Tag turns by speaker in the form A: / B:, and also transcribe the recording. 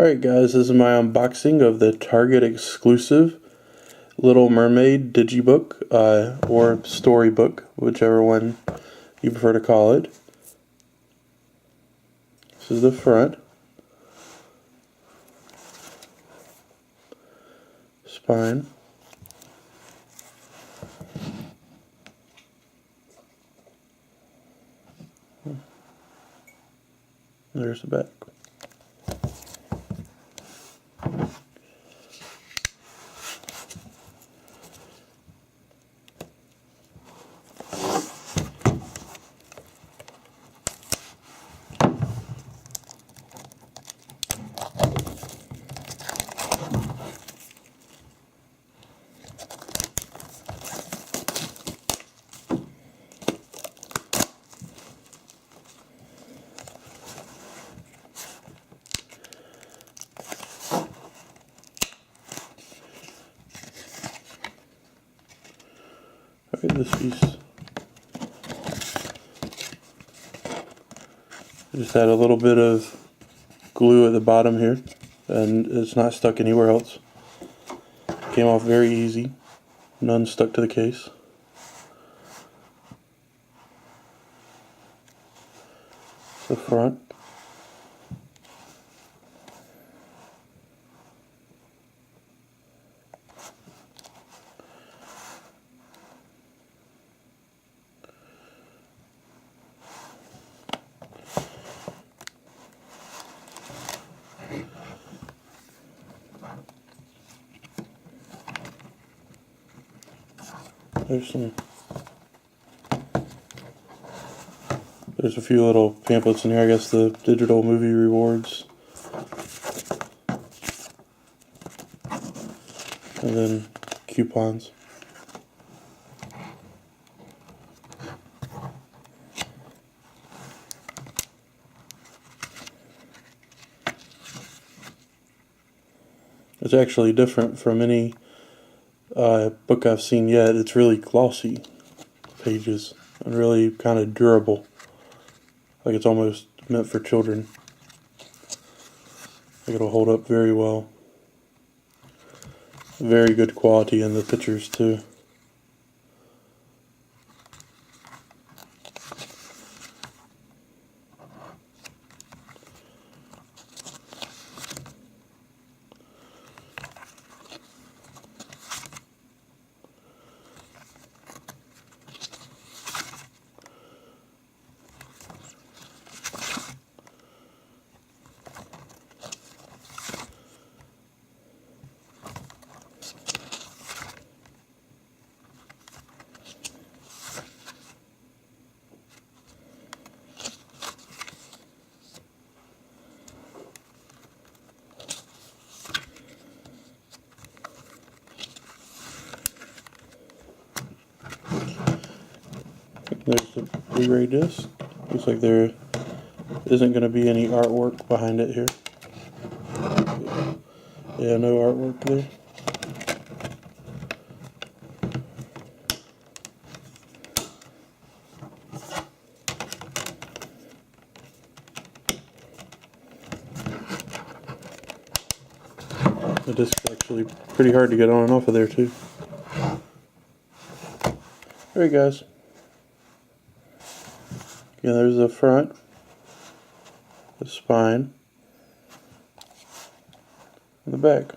A: Alright guys, this is my unboxing of the Target exclusive Little Mermaid DigiBook, or Storybook, whichever one you prefer to call it. This is the front. Spine. There's the back. Okay, this piece. I just had a little bit of glue at the bottom here, and it's not stuck anywhere else. Came off very easy. None stuck to the case. The front. There's a few little pamphlets in here, I guess the digital movie rewards. And then coupons. It's actually different from any book I've seen yet. It's really glossy pages and really kind of durable. Like it's almost meant for children. Like it'll hold up very well. Very good quality in the pictures too. There's the Blu-ray disc. Looks like there isn't going to be any artwork behind it here. Yeah, no artwork there. The disc is actually pretty hard to get on and off of there too. Alright guys. Yeah, there's the front, the spine, and the back.